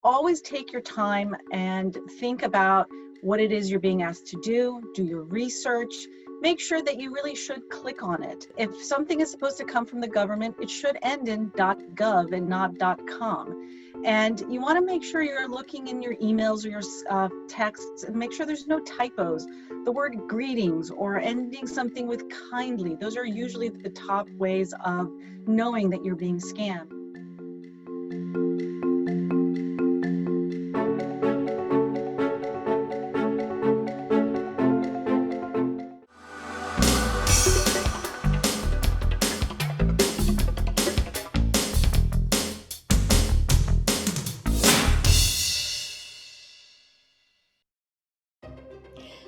always take your time and think about what it is you're being asked to do your research, make sure that you really should click on it. If something is supposed to come from the government, it should end in .gov and not .com. And you want to make sure you're looking in your emails or your texts and make sure there's no typos. The word greetings or ending something with kindly, those are usually the top ways of knowing that you're being scammed.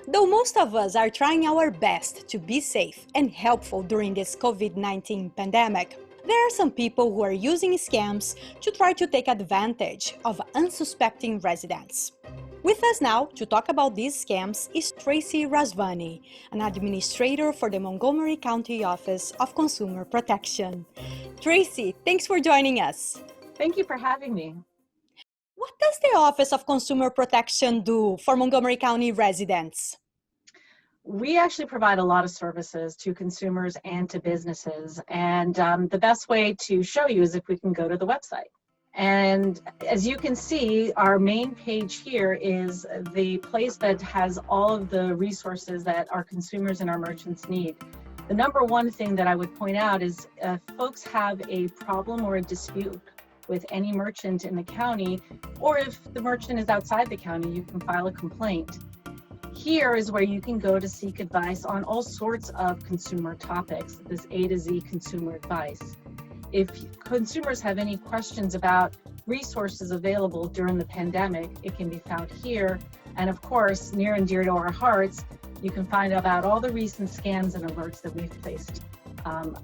Though most of us are trying our best to be safe and helpful during this COVID-19 pandemic, there are some people who are using scams to try to take advantage of unsuspecting residents. With us now to talk about these scams is Tracy Razvani, an administrator for the Montgomery County Office of Consumer Protection. Tracy, thanks for joining us. Thank you for having me. What does the Office of Consumer Protection do for Montgomery County residents? We actually provide a lot of services to consumers and to businesses. And the best way to show you is if we can go to the website. And as you can see, our main page here is the place that has all of the resources that our consumers and our merchants need. The number one thing that I would point out is if folks have a problem or a dispute with any merchant in the county, or if the merchant is outside the county, you can file a complaint. Here is where you can go to seek advice on all sorts of consumer topics, this A to Z consumer advice. If consumers have any questions about resources available during the pandemic, it can be found here. And of course, near and dear to our hearts, you can find out about all the recent scams and alerts that we've placed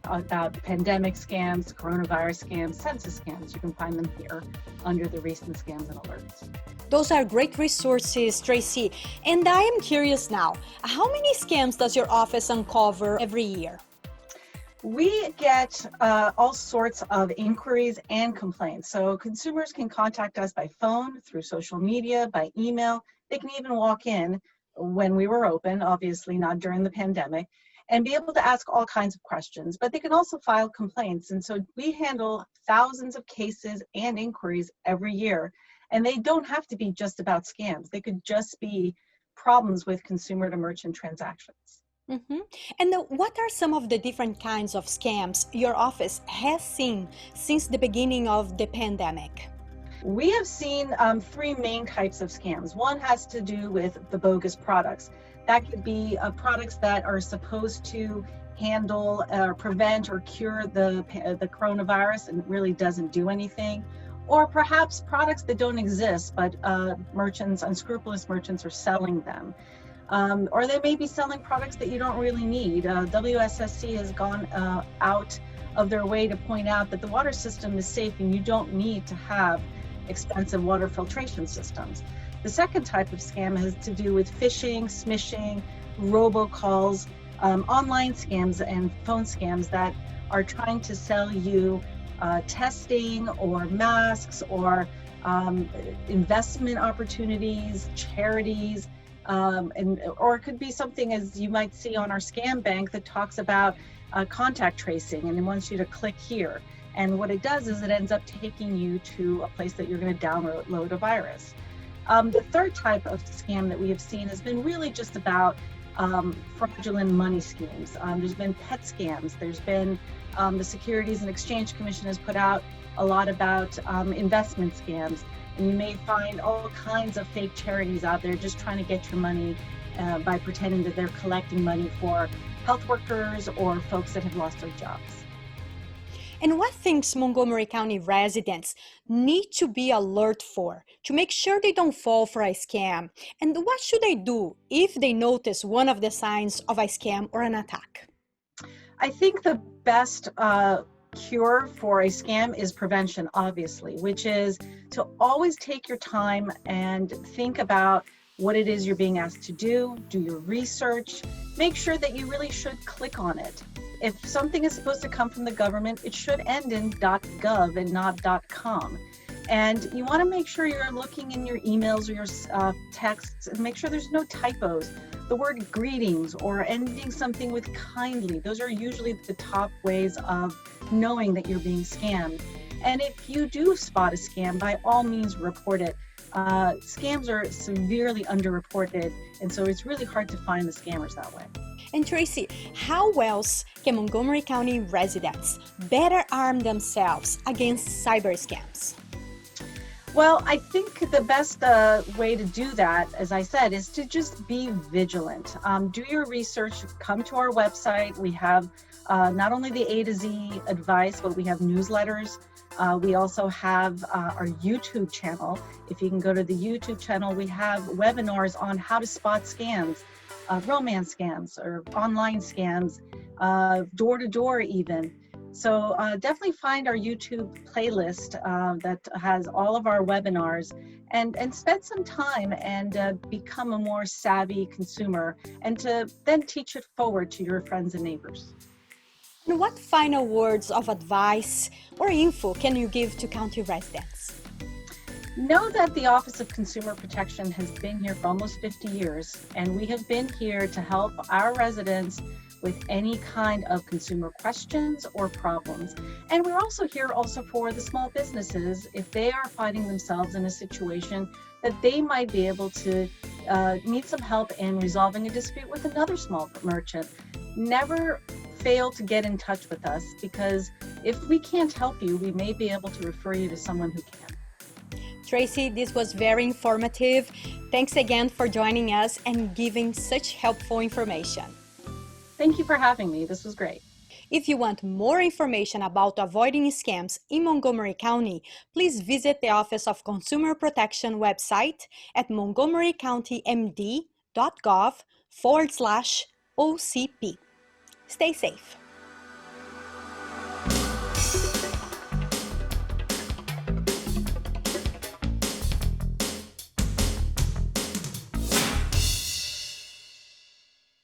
about pandemic scams, coronavirus scams, census scams. You can find them here under the recent scams and alerts. Those are great resources, Tracy. And I am curious now, how many scams does your office uncover every year? We get all sorts of inquiries and complaints. So consumers can contact us by phone, through social media, by email. They can even walk in when we were open, obviously not during the pandemic, and be able to ask all kinds of questions. But they can also file complaints. And so we handle thousands of cases and inquiries every year. And they don't have to be just about scams. They could just be problems with consumer to merchant transactions. Mm-hmm. And what are some of the different kinds of scams your office has seen since the beginning of the pandemic? We have seen three main types of scams. One has to do with the bogus products. That could be products that are supposed to handle, prevent, or cure the coronavirus and really doesn't do anything. Or perhaps products that don't exist, but merchants, unscrupulous merchants, are selling them. Or they may be selling products that you don't really need. WSSC has gone out of their way to point out that the water system is safe and you don't need to have expensive water filtration systems. The second type of scam has to do with phishing, smishing, robocalls, online scams and phone scams that are trying to sell you testing or masks or investment opportunities, charities, or it could be something as you might see on our scam bank that talks about contact tracing and it wants you to click here. And what it does is it ends up taking you to a place that you're going to download a virus. The third type of scam that we have seen has been really just about fraudulent money schemes. There's been pet scams. There's been the Securities and Exchange Commission has put out a lot about investment scams. And you may find all kinds of fake charities out there just trying to get your money by pretending that they're collecting money for health workers or folks that have lost their jobs. And what things Montgomery County residents need to be alert for to make sure they don't fall for a scam? And what should they do if they notice one of the signs of a scam or an attack? I think the best cure for a scam is prevention, obviously, which is to always take your time and think about what it is you're being asked to do your research, make sure that you really should click on it. If something is supposed to come from the government, it should end in .gov and not .com. And you want to make sure you're looking in your emails or your texts and make sure there's no typos. The word greetings or ending something with kindly, those are usually the top ways of knowing that you're being scammed. And if you do spot a scam, by all means report it. Scams are severely underreported, and so it's really hard to find the scammers that way. And Tracy, how else can Montgomery County residents better arm themselves against cyber scams? Well, I think the best way to do that, as I said, is to just be vigilant. Do your research, come to our website. We have not only the A to Z advice, but we have newsletters. We also have our YouTube channel. If you can go to the YouTube channel, we have webinars on how to spot scams, romance scams or online scams, door-to-door even. So definitely find our YouTube playlist that has all of our webinars and spend some time and become a more savvy consumer and to then teach it forward to your friends and neighbors. And what final words of advice or info can you give to county residents? Know that the Office of Consumer Protection has been here for almost 50 years, and we have been here to help our residents with any kind of consumer questions or problems. And we're also here for the small businesses if they are finding themselves in a situation that they might be able to need some help in resolving a dispute with another small merchant. Never fail to get in touch with us, because if we can't help you, we may be able to refer you to someone who can. Tracy, this was very informative. Thanks again for joining us and giving such helpful information. Thank you for having me. This was great. If you want more information about avoiding scams in Montgomery County, please visit the Office of Consumer Protection website at montgomerycountymd.gov/OCP. Stay safe.